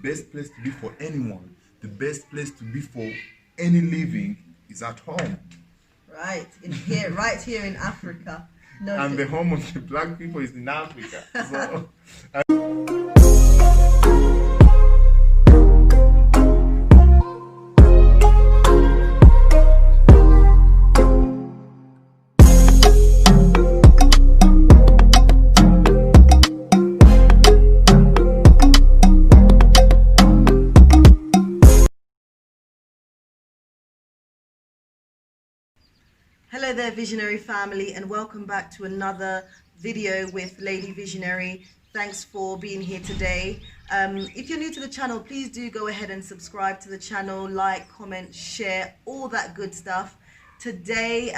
best place to be for anyone, the best place to be for any living is at home. Right, right here in Africa. No, and the home of the black people is in Africa. So hello there, Visionary family, and welcome back to another video with Lady Visionary. Thanks for being here today. If you're new to the channel, please do go ahead and subscribe to the channel, like, comment, share, all that good stuff. Today,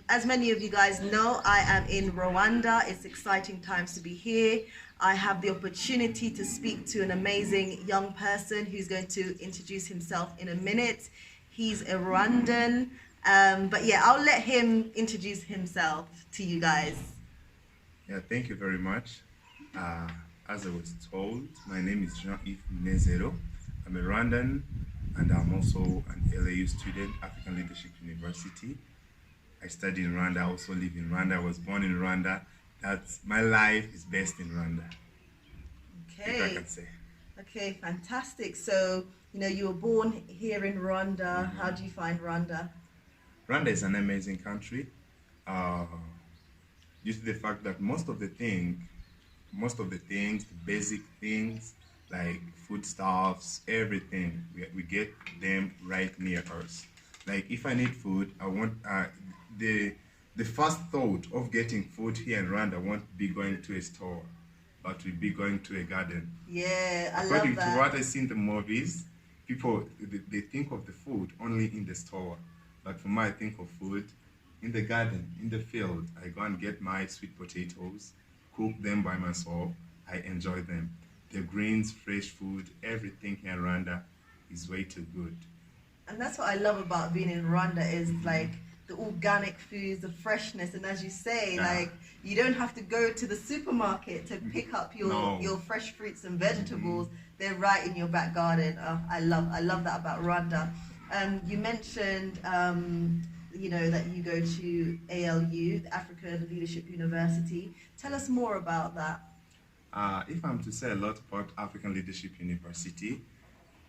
as many of you guys know, I am in Rwanda. It's exciting times to be here. I have the opportunity to speak to an amazing young person who's going to introduce himself in a minute. He's a Rwandan. But yeah, I'll let him introduce himself to you guys. yeah, thank you very much. As I was told, my name is Kerry-Ann Masozera. I'm a Rwandan and I'm also an LAU student, African Leadership University. I study in Rwanda, I also live in Rwanda. I was born in Rwanda. That's my life is best in Rwanda. Okay. If I can say. Okay, fantastic. So, you were born here in Rwanda. Mm-hmm. How do you find Rwanda? Rwanda is an amazing country, due to the fact that most of the things, the basic things like foodstuffs, everything, we get them right near us. Like if I need food, I want the first thought of getting food here in Rwanda won't be going to a store, but we'll be going to a garden. Yeah, I love that. According to what I see in the movies, people they think of the food only in the store. But for me, I think of food in the garden, in the field. I go and get my sweet potatoes, cook them by myself. I enjoy them. The greens, fresh food, everything here in Rwanda is way too good. And that's what I love about being in Rwanda is like the organic foods, the freshness, and as you say, like you don't have to go to the supermarket to pick up your fresh fruits and vegetables. They're right in your back garden. I love that about Rwanda. You mentioned, that you go to ALU, the African Leadership University. Tell us more about that. If I'm to say a lot about African Leadership University,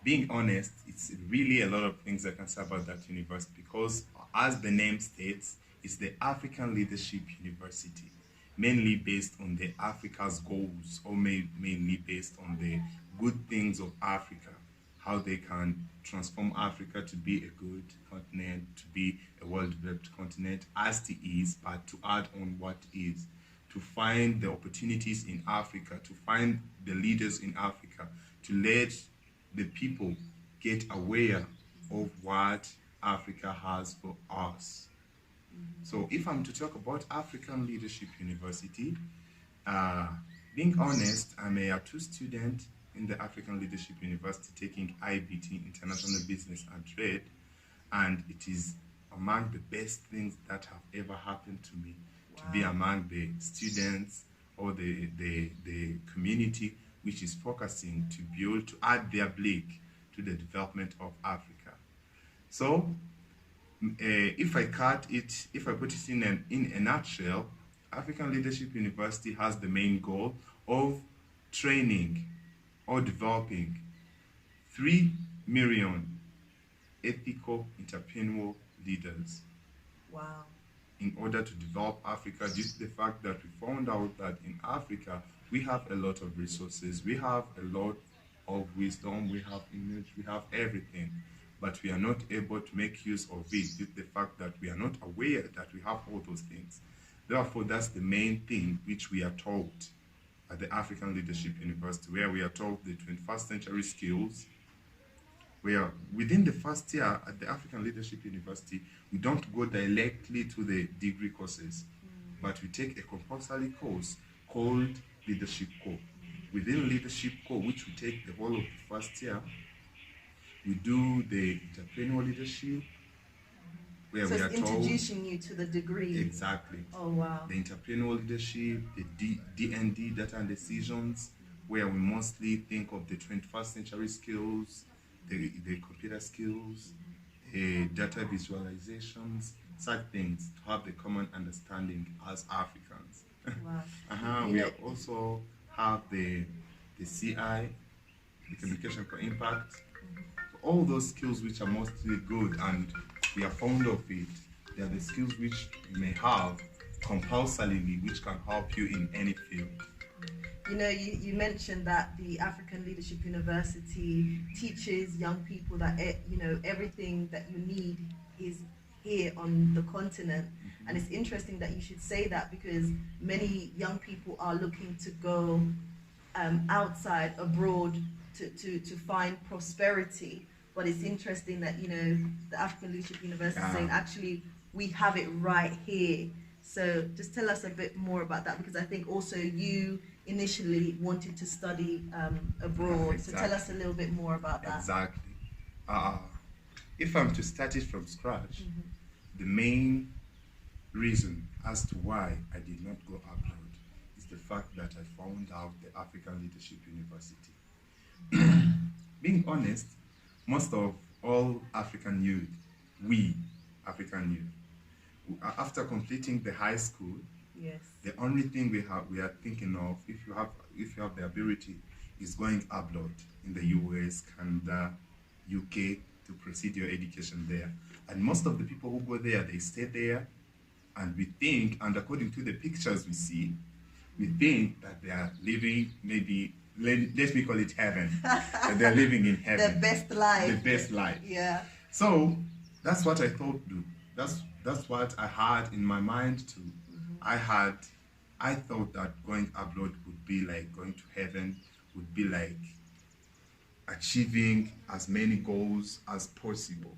being honest, it's really a lot of things I can say about that university because, as the name states, it's the African Leadership University, mainly based on the Africa's goals, or mainly based on the good things of Africa. How they can transform Africa to be a good continent, to be a well-developed continent as it is, but to add on what is, to find the opportunities in Africa, to find the leaders in Africa, to let the people get aware of what Africa has for us. So if I'm to talk about African Leadership University, being honest, I'm a two student in the African Leadership University taking IBT, International Business and Trade, and it is among the best things that have ever happened to me. Wow. To be among the students or the community which is focusing to build, to add their blick to the development of Africa. So if I put it in a nutshell, African Leadership University has the main goal of training or developing 3 million ethical entrepreneurial leaders. Wow. In order to develop Africa, due to the fact that we found out that in Africa we have a lot of resources, we have a lot of wisdom, we have image, we have everything, but we are not able to make use of it due to the fact that we are not aware that we have all those things. Therefore, that's the main thing which we are taught at the African Leadership University, where we are taught the 21st century skills, where within the first year at the African Leadership University, we don't go directly to the degree courses, but we take a compulsory course called Leadership Core. Within Leadership Core, which we take the whole of the first year, we do the entrepreneurial leadership, where so we are it's introducing you to the degree. Exactly. Oh wow. The entrepreneurial leadership, the D&D, data and decisions, where we mostly think of the 21st century skills, the computer skills, the data visualizations, such things, to have the common understanding as Africans. Wow. We also have the CI, the communication for impact. All those skills which are mostly good and we are fond of it, they are the skills which you may have compulsorily, which can help you in any field. You know, you mentioned that the African Leadership University teaches young people that, you know, everything that you need is here on the continent. And it's interesting that you should say that, because many young people are looking to go outside, abroad, to find prosperity. But it's interesting that, you know, the African Leadership University is saying, actually, we have it right here. So just tell us a bit more about that, because I think also you initially wanted to study abroad. Exactly. So tell us a little bit more about that. Exactly. If I'm to start it from scratch, the main reason as to why I did not go abroad is the fact that I found out the African Leadership University. Being honest, most of all African youth, we African youth, after completing the high school, yes, the only thing we are thinking of, if you have the ability, is going abroad in the US, Canada, UK, to proceed your education there. And most of the people who go there, they stay there, and we think, and according to the pictures we see, we think that they are living, maybe, let me call it heaven. That they are living in heaven. The best life. The best life. Yeah. So that's what I thought. That's what I had in my mind too. I thought that going abroad would be like going to heaven, would be like achieving as many goals as possible.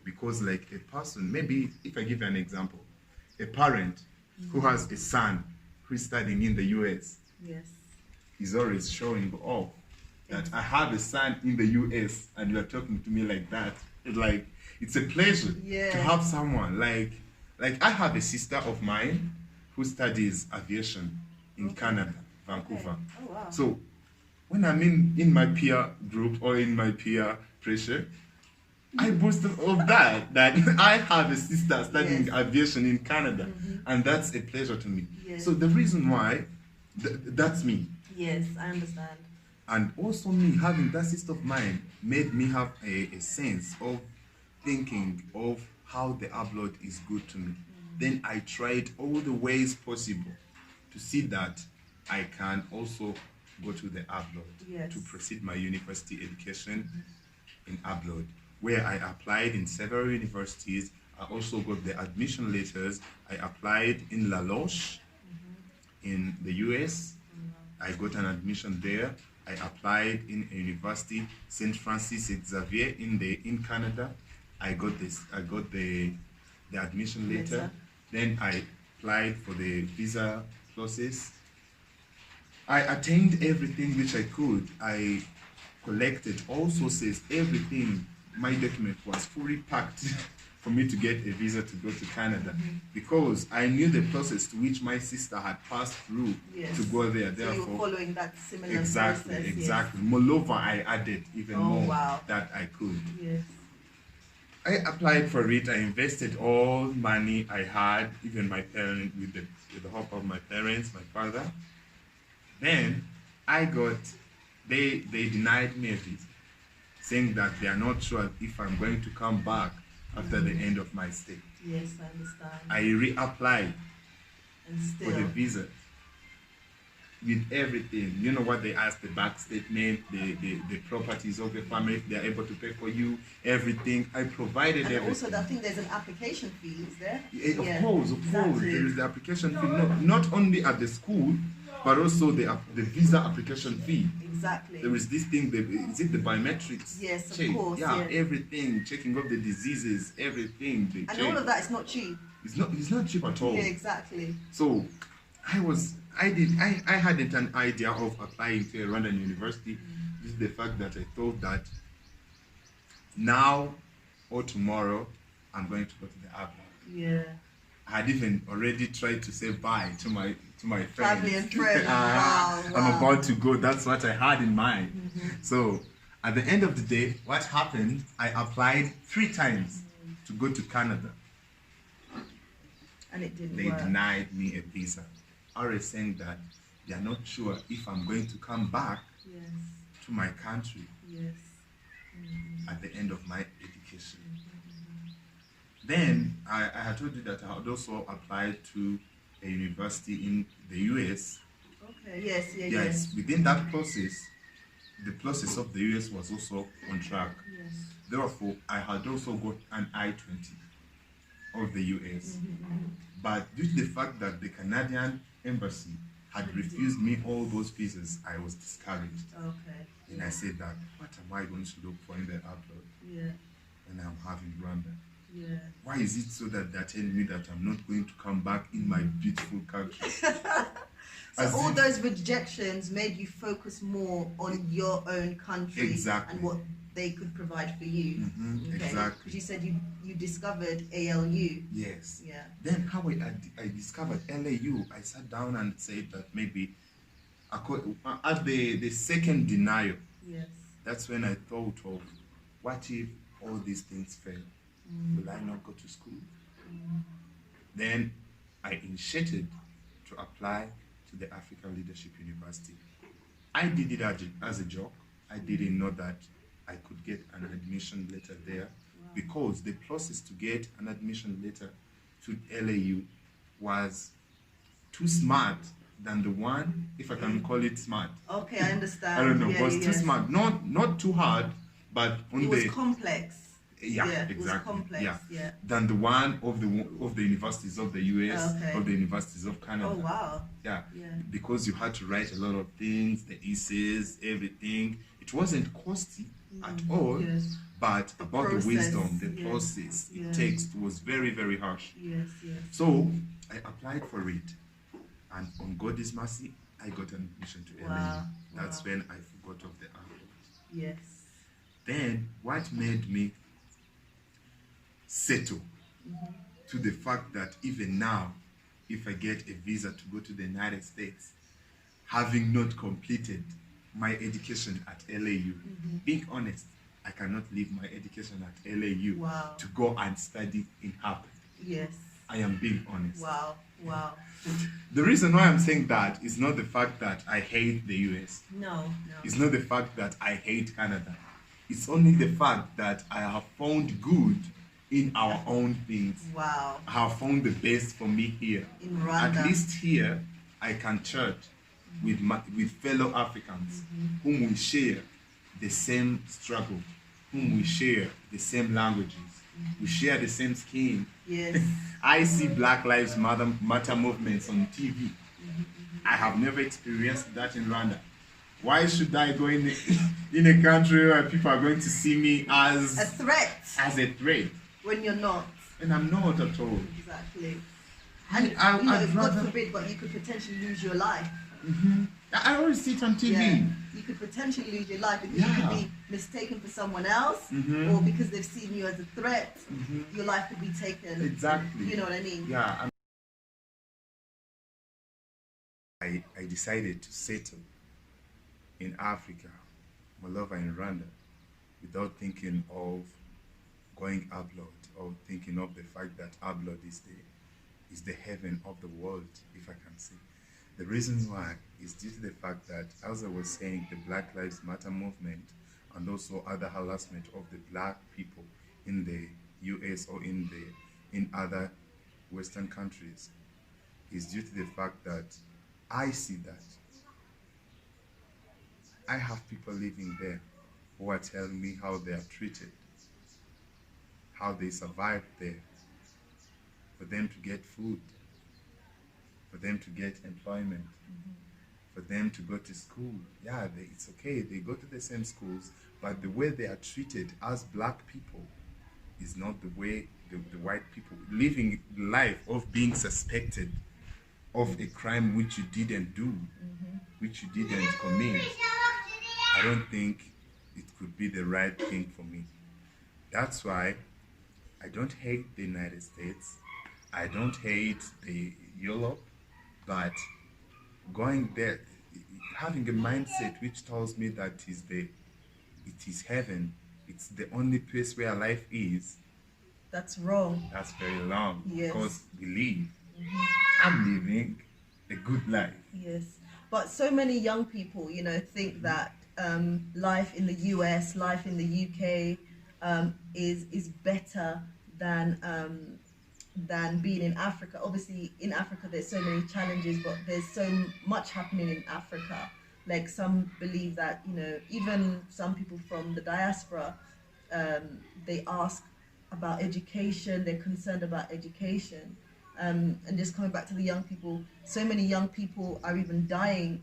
Because like a person, maybe if I give you an example, a parent who has a son who is studying in the US, yes, is always showing off that I have a son in the US and you are talking to me like that. It's like, it's a pleasure to have someone like I have a sister of mine who studies aviation in Canada, Vancouver. Oh, wow. So when I'm in my peer group or in my peer pressure, I boast of that I have a sister studying aviation in Canada, and that's a pleasure to me. Yes. So the reason why, that's me. Yes, I understand. And also me having that sister of mine made me have a sense of thinking of how the abroad is good to me. Then I tried all the ways possible to see that I can also go to the abroad to proceed my university education in abroad, where I applied in several universities. I also got the admission letters. I applied in La Loche in the US. I got an admission there. I applied in a university, St. Francis Xavier in Canada. I got the admission letter. Then I applied for the visa process. I attained everything which I could. I collected all sources, everything. My document was fully packed for me to get a visa to go to Canada, because I knew the process to which my sister had passed through to go there. Therefore, so you were following that similar exactly, process. Exactly. Moreover, I added even more that I could. Yes. I applied for it. I invested all money I had, even my parents, with the help of my parents, my father. Then they denied me a visa, saying that they are not sure if I'm going to come back after the end of my stay. Yes, I understand. I reapplied and for the visa with everything. You know what they ask, the bank statement, the properties of the family, if they are able to pay for you, everything. I provided and everything. Also, I think there's an application fee, is there? Of course. There is the application fee, not only at the school, but also the visa application fee. Exactly. There is this thing, is it the biometrics? Yes, check? Of course. Yeah, everything, checking of the diseases, everything. And check. All of that is not cheap. It's not cheap at all. Yeah, exactly. So I hadn't an idea of applying to a Rwandan university. This is the fact that I thought that now or tomorrow I'm going to go to the abroad. Yeah. I had even already tried to say bye to my friends. Family and friends. Wow, wow. I'm about to go. That's what I had in mind. So at the end of the day, what happened? I applied 3 times to go to Canada. And it didn't They work. denied me a visa. Already saying that they are not sure if I'm going to come back Yes. to my country Yes. at the end of my education. Then I had told you that I had also applied to a university in the US. Okay. Yes. Yeah. Yes, within that process, the process of the US was also on track. Yes. Therefore, I had also got an I-20 of the US. But due to the fact that the Canadian embassy had refused me all those visas, I was discouraged. Okay. And I said that, what am I going to look for in the abroad Yeah. when I'm having Rwanda? Yeah. Why is it so that they're telling me that I'm not going to come back in my beautiful country? So all those rejections made you focus more on your own country. Exactly. And what they could provide for you. Okay? Exactly. Because you said you discovered ALU. Yes. Yeah. Then how I discovered LAU, I sat down and said that maybe at the second denial, Yes. that's when I thought of, what if all these things fail? Will I not go to school? Then I initiated to apply to the African Leadership University. I did it as a joke. I didn't know that I could get an admission letter there, because the process to get an admission letter to LAU was too smart than the one, if I can call it smart. Okay, I understand. I don't know, Yeah, was too yes. smart. Not too hard, but on It was complex. yeah, It was exactly. complex. Yeah. Than the one of the universities of the US, Okay. of the universities of Canada. Oh wow. Yeah. Yeah. Because you had to write a lot of things, the essays, everything. It wasn't costly at all, Yes. but about process, the wisdom, the yes, process yes. it takes was very, very harsh. Yes. Yes. So I applied for it, and on God's mercy, I got an admission to LA. Wow, That's wow. when I forgot of the airport. Yes. Then what made me settle to the fact that even now, if I get a visa to go to the United States, having not completed my education at LAU, being honest, I cannot leave my education at LAU Wow. to go and study in Harvard. Yes. I am being honest. Wow. Wow. The reason why I'm saying that is not the fact that I hate the US. No. It's not the fact that I hate Canada. It's only the fact that I have found good in our own things. Wow. I have found the best for me here. In Rwanda. At least here, I can church with fellow Africans whom we share the same struggle, whom we share the same languages, we share the same skin. Yes. I see Black Lives Matter movements on TV. I have never experienced that in Rwanda. Why should I go in a country where people are going to see me as A threat. As a threat? When you're not. And I'm not at all. Exactly. And You know, I'd God rather, forbid, but you could potentially lose your life. I always see it on TV. Yeah. You could potentially lose your life because you Yeah. could be mistaken for someone else, or because they've seen you as a threat, your life could be taken. Exactly. You know what I mean? Yeah. I decided to settle in Africa, Malova in Rwanda, without thinking of going abroad or thinking of the fact that abroad is the heaven of the world, if I can say. The reason why is due to the fact that, as I was saying, the Black Lives Matter movement and also other harassment of the black people in the US or in other Western countries is due to the fact that I see that I have people living there who are telling me how they are treated, how they survive there, for them to get food, for them to get employment, for them to go to school. Yeah, it's okay, they go to the same schools, but the way they are treated as black people is not the way the white people living the life of being suspected of a crime which you didn't do, which you didn't commit. I don't think it could be the right thing for me. That's why I don't hate the United States. I don't hate the Europe, but going there, having a mindset which tells me that it is heaven, it's the only place where life is. That's wrong. That's very long. Yes. Because we live. I'm living a good life. Yes, but so many young people, think that life in the US, life in the UK, is better than being in Africa. Obviously, in Africa, there's so many challenges, but there's so much happening in Africa. Like some believe that, even some people from the diaspora, they ask about education, they're concerned about education. And just coming back to the young people, so many young people are even dying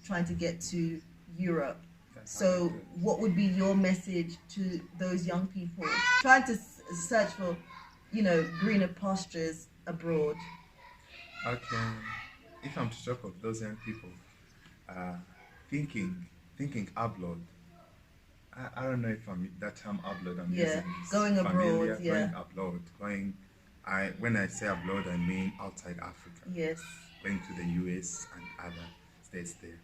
trying to get to Europe. So what would be your message to those young people trying to search for, greener pastures abroad? Okay. If I'm to talk of those young people, uh, thinking abroad, I don't know if that term abroad I'm using is going familiar. abroad, yeah. Going abroad, when I say abroad, I mean outside Africa. Yes. Going to the US and other states there.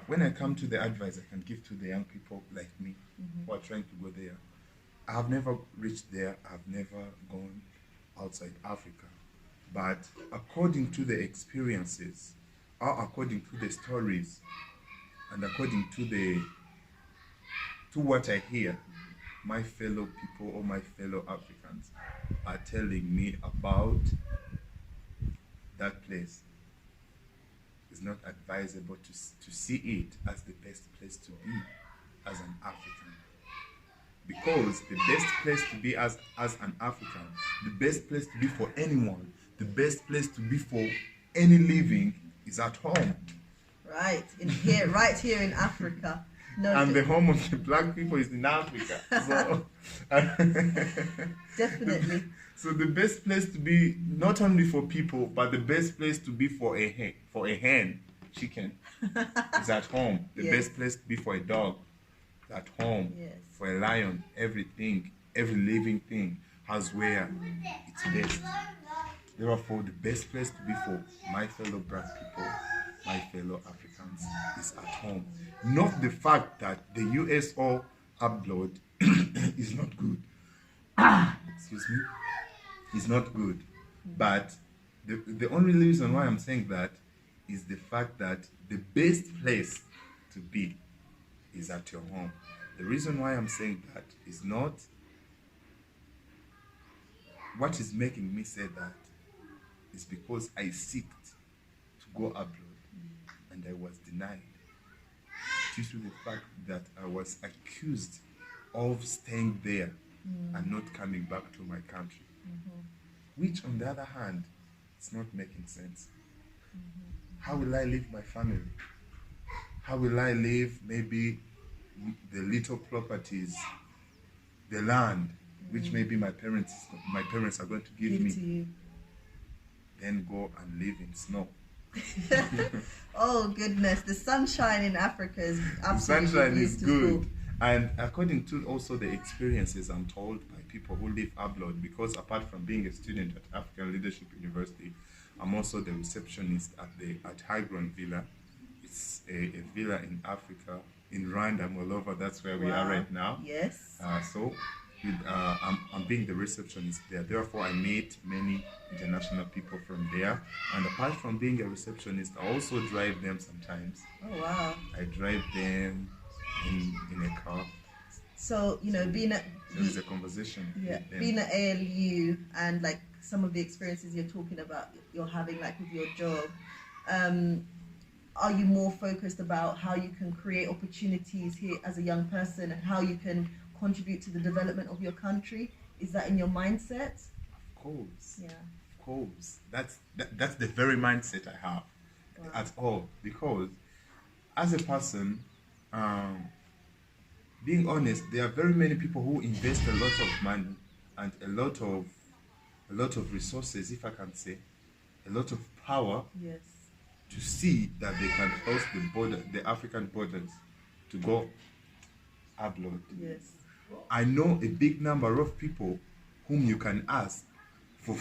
When I come to the advice I can give to the young people like me who are trying to go there, I have never reached there. I've never gone outside Africa. But according to the experiences, or according to the stories, and according to what I hear, my fellow people or my fellow Africans are telling me about that place. It's not advisable to see it as the best place to be as an African. Because the best place to be as an African, the best place to be for anyone, the best place to be for any living is at home. Right, right here in Africa. No, and the home of the black people is in Africa. So, definitely. So the best place to be, not only for people, but the best place to be for a hen, chicken, is at home. The best place to be for a dog is at home. Yes. For a lion, everything, every living thing has where it's best. Therefore, the best place to be for my fellow black people, my fellow Africans, is at home. Not the fact that the US or abroad is not good. Excuse me. It's not good. But the only reason why I'm saying that is the fact that the best place to be is at your home. The reason why I'm saying that is not what is making me say that is because I seeked to go abroad and I was denied due to the fact that I was accused of staying there and not coming back to my country. Which, on the other hand, it's not making sense. How will I leave my family? How will I leave maybe the little properties, the land, which maybe my parents are going to give me, to you. Then go and live in snow? Oh goodness, the sunshine in Africa is absolutely The sunshine is beautiful. good. And according to also the experiences I'm told by people who live abroad, because apart from being a student at African Leadership University, I'm also the receptionist at High Ground Villa. It's a villa in Africa, in Rwanda, Moldova. That's where we are right now. Yes. I'm being the receptionist there. Therefore, I meet many international people from there. And apart from being a receptionist, I also drive them sometimes. Oh wow. I drive them in a car. So, being at There's a conversation. being at ALU and like some of the experiences you're talking about, you're having like with your job, are you more focused about how you can create opportunities here as a young person and how you can contribute to the development of your country? Is that in your mindset? Of course. Yeah. Of course. That's the very mindset I have at all. Because as a person, being honest, there are very many people who invest a lot of money and a lot of resources, if I can say, a lot of power. Yes. To see that they can cross the African borders to go abroad. Yes. I know a big number of people whom you can ask for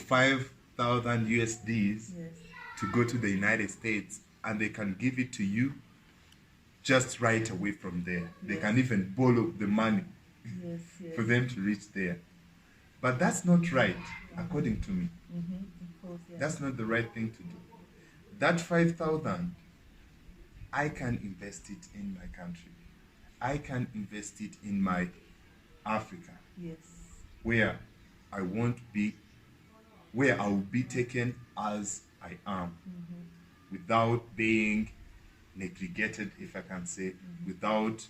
5,000 USDs Yes. to go to the United States, and they can give it to you just right away from there. They Yes. can even borrow the money Yes. Yes. for them to reach there. But that's not right, according to me. Of course. Yeah. That's not the right thing to do. That 5,000, I can invest it in my country. I can invest it in my Africa, Yes. where I won't be, where I will be taken as I am, without being neglected, if I can say, without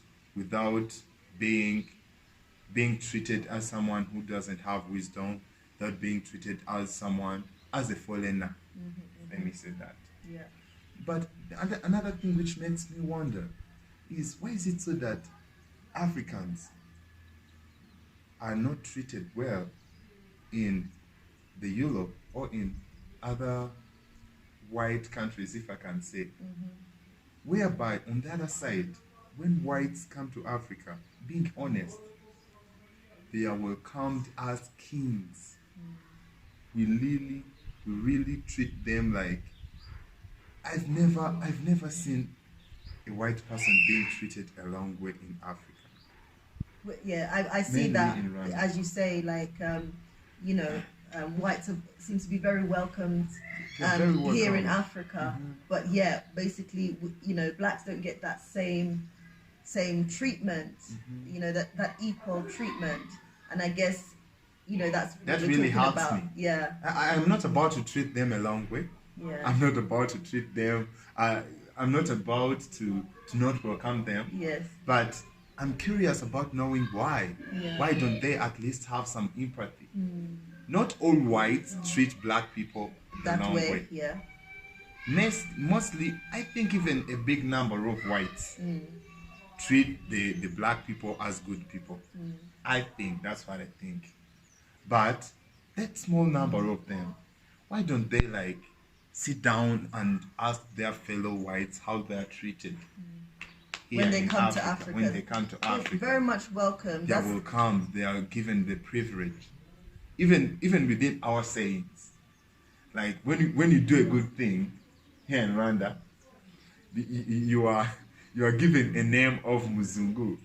being treated as someone who doesn't have wisdom, without being treated as someone, as a foreigner. Let me say that. Yeah. But another thing which makes me wonder is, why is it so that Africans are not treated well in the Europe or in other white countries, if I can say, whereby on the other side, when whites come to Africa, being honest, they are welcomed as kings. We really treat them like, I've never seen a white person being treated a long way in Africa. Yeah, I see Mainly that, in Rwanda. as you say, like, whites seem to be very welcomed, They're very here in welcomed. Africa. But yeah, basically, blacks don't get that same treatment, that equal treatment. And I guess, that's what That we're really talking helps about. me. Yeah. I'm not about to treat them a long way. Yeah. I'm not about to treat them. I'm not about to not welcome them. Yes. But I'm curious about knowing why. Yeah. Why don't they at least have some empathy? Not all whites treat black people the That long way. Yeah. Mostly, I think even a big number of whites treat the black people as good people. I think, that's what I think. But that small number of them, why don't they like sit down and ask their fellow whites how they are treated here When they in come to Africa. When they come to Yes, Africa, very much welcome. they are welcomed. They are given the privilege, even within our sayings. Like when you do a good thing here in Rwanda, you are given a name of Muzungu.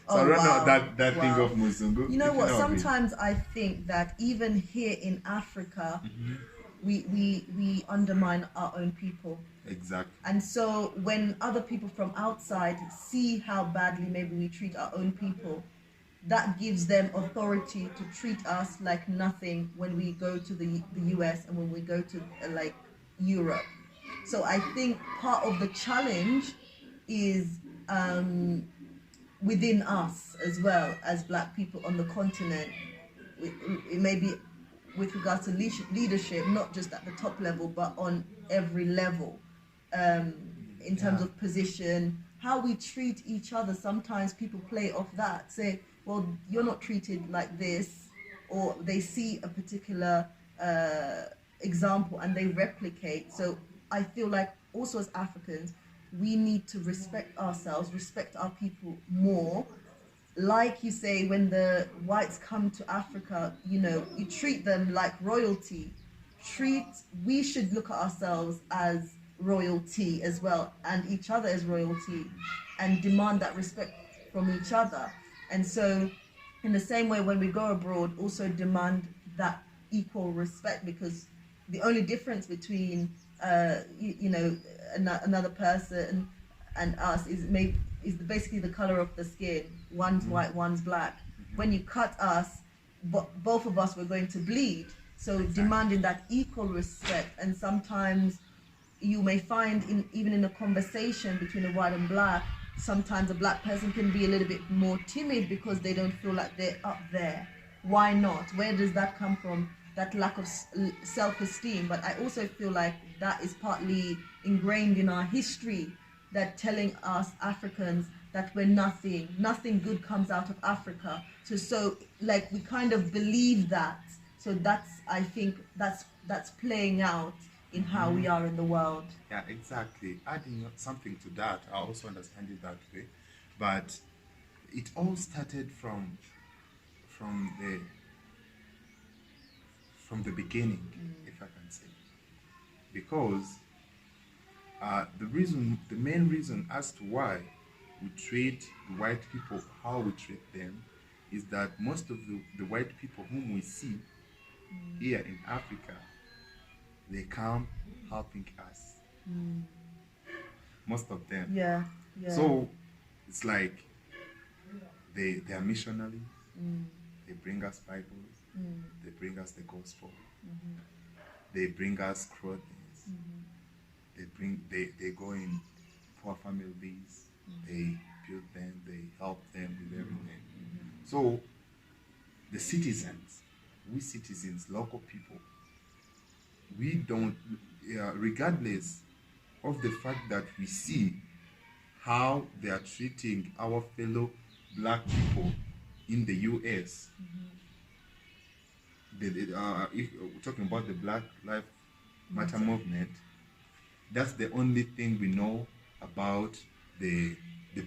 So I don't know that thing of Muzungu. You know if what? know of it. Sometimes I think that even here in Africa, we undermine our own people. Exactly. And so when other people from outside see how badly maybe we treat our own people, that gives them authority to treat us like nothing when we go to the US and when we go to like Europe. So I think part of the challenge is within us as well as black people on the continent. It may be with regards to leadership, not just at the top level, but on every level, in terms of position, how we treat each other. Sometimes people play off that, say, well, you're not treated like this, or they see a particular example and they replicate. So I feel like also as Africans, we need to respect ourselves, respect our people more. Like you say, when the whites come to Africa, you treat them like royalty. We should look at ourselves as royalty as well, and each other as royalty, and demand that respect from each other. And so in the same way, when we go abroad, also demand that equal respect, because the only difference between another person and us is basically the color of the skin. One's white, one's black. When you cut us, both of us were going to bleed. So demanding that equal respect. And sometimes you may find even in a conversation between a white and black, sometimes a black person can be a little bit more timid because they don't feel like they're up there. Why not? Where does that come from? That lack of self-esteem. But I also feel like that is partly ingrained in our history, that telling us Africans that we're nothing good comes out of Africa. So like we kind of believe that. So I think that's playing out in how we are in the world. Yeah, exactly. Adding something to that, I also understand it that way. But it all started from from the beginning, if I can say. Because the main reason as to why we treat the white people how we treat them is that most of the white people whom we see here in Africa, they come helping us. Most of them. Yeah, yeah. So it's like they are missionaries. They bring us Bibles. They bring us the gospel. They bring us clothes. They go in poor families. They build them. They help them with everything. So the citizens, we citizens, local people, we don't, regardless of the fact that we see how they are treating our fellow black people in the US. If we're talking about the Black Lives Matter movement, that's the only thing we know about the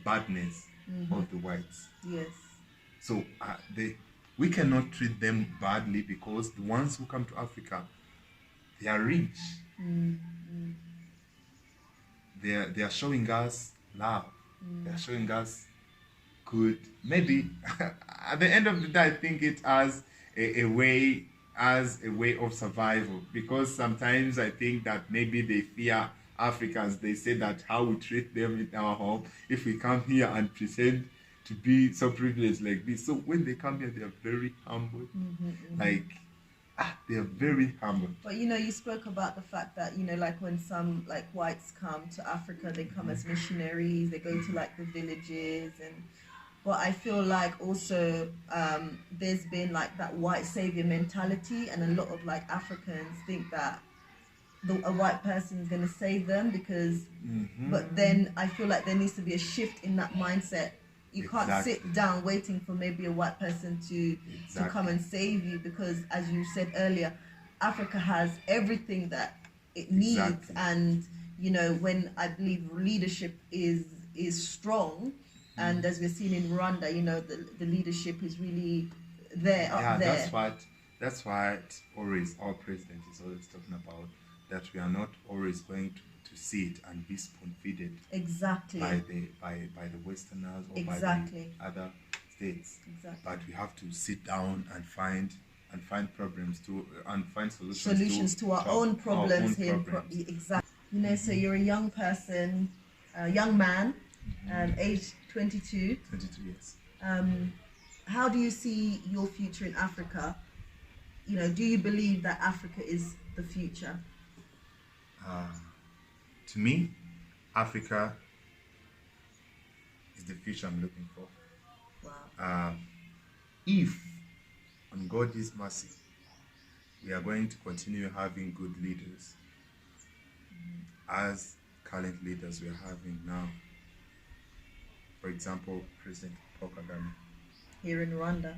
badness of the whites. Yes. So we cannot treat them badly because the ones who come to Africa, they are rich. They are showing us love. They are showing us good. Maybe at the end of the day, I think it as a way of survival, because sometimes I think that maybe they fear Africans. They say that how we treat them in our home, if we come here and pretend to be so privileged like this. So when they come here, they are very humble. They are very humble. But you spoke about the fact that like when some like whites come to Africa, they come as missionaries. They go to like the villages but I feel like also there's been like that white savior mentality, and a lot of like Africans think that a white person is going to save them because. But then I feel like there needs to be a shift in that mindset. You can't sit down waiting for maybe a white person to come and save you, because as you said earlier, Africa has everything that it needs, and when I believe leadership is strong. And as we're seeing in Rwanda, the leadership is really there. That's what always our president is always talking about, that we are not always going to see it and be spoon-feeded by the Westerners or by the other states. But we have to sit down and find problems and find solutions to our own problems here. So you're a young person, a young man, age 22. 22 years. How do you see your future in Africa? Do you believe that Africa is the future? To me, Africa is the future I'm looking for. Wow. If, on God's mercy, we are going to continue having good leaders, as current leaders we are having now. For example, President Paul Kagame. Here in Rwanda.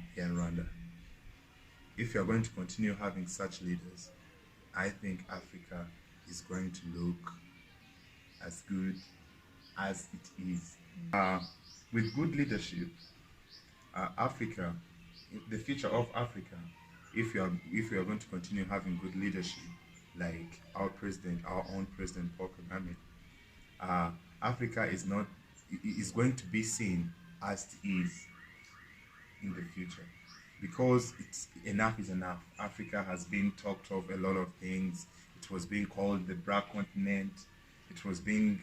If you are going to continue having such leaders, I think Africa is going to look as good as it is. With good leadership, Africa, the future of Africa, if we are going to continue having good leadership, like our own president Paul Kagame, Africa is going to be seen as it is in the future, because enough is enough. Africa has been talked of a lot of things. It was being called the Black Continent. It was being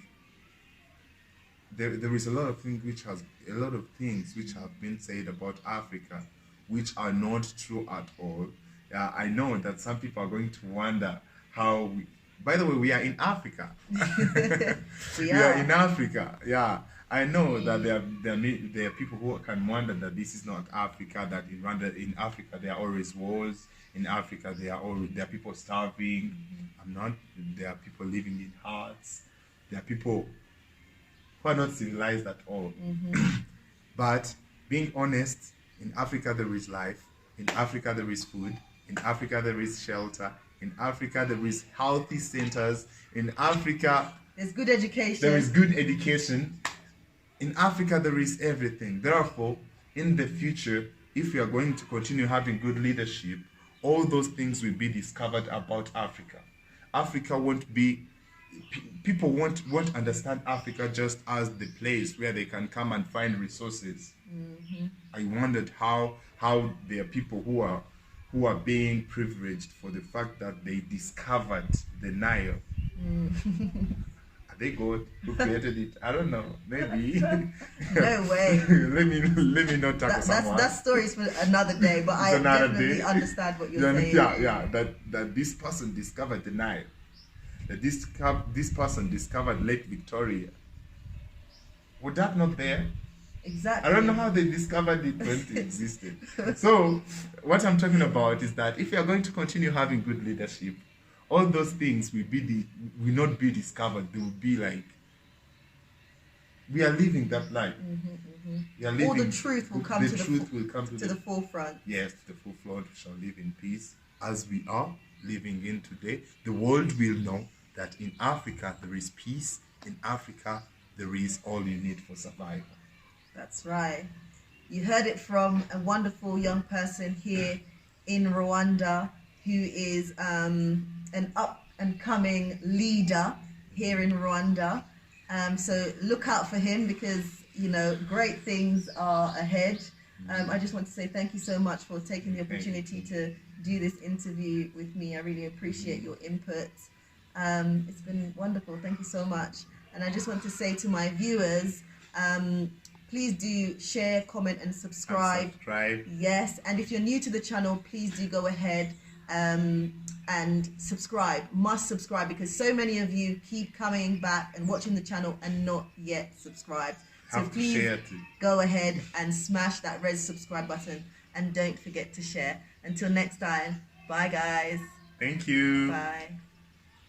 there is a lot of things which have been said about Africa, which are not true at all. I know that some people are going to wonder how we. By the way, we are in Africa. We are in Africa. Yeah, I know that there are people who can wonder that this is not Africa. That in Africa there are always wars. In Africa there are people starving. There are people living in huts. There are people who are not civilized at all. But being honest, in Africa there is life. In Africa there is food. In Africa there is shelter. In Africa there is healthy centers. In Africa there's good education. There is good education. In Africa there is everything. Therefore, in the future, if we are going to continue having good leadership, all those things will be discovered about Africa. Africa won't be, people won't understand Africa just as the place where they can come and find resources. I wondered how there are people who are being privileged for the fact that they discovered the Nile. Are they God who created it? I don't know. Maybe. No way. let me not tackle someone. That story's for another day, but I definitely understand what you're saying. Yeah. That this person discovered the Nile. That this person discovered Lake Victoria. Would that not there? Exactly. I don't know how they discovered it when it existed. So, what I'm talking about is that if you are going to continue having good leadership, all those things will not be discovered. They will be like, we are living that life. We are living, all the truth will come to the forefront. Yes, to the forefront. We shall live in peace as we are living in today. The world will know that in Africa there is peace. In Africa there is all you need for survival. That's right. You heard it from a wonderful young person here in Rwanda who is an up-and-coming leader here in Rwanda. So look out for him because, you know, great things are ahead. I just want to say thank you so much for taking the opportunity to do this interview with me. I really appreciate your input. It's been wonderful. Thank you so much. And I just want to say to my viewers, please do share, comment, and subscribe. Yes, and if you're new to the channel, please do go ahead and subscribe. Must subscribe because so many of you keep coming back and watching the channel and not yet subscribed. So please go ahead and smash that red subscribe button and don't forget to share. Until next time, bye guys. Thank you. Bye.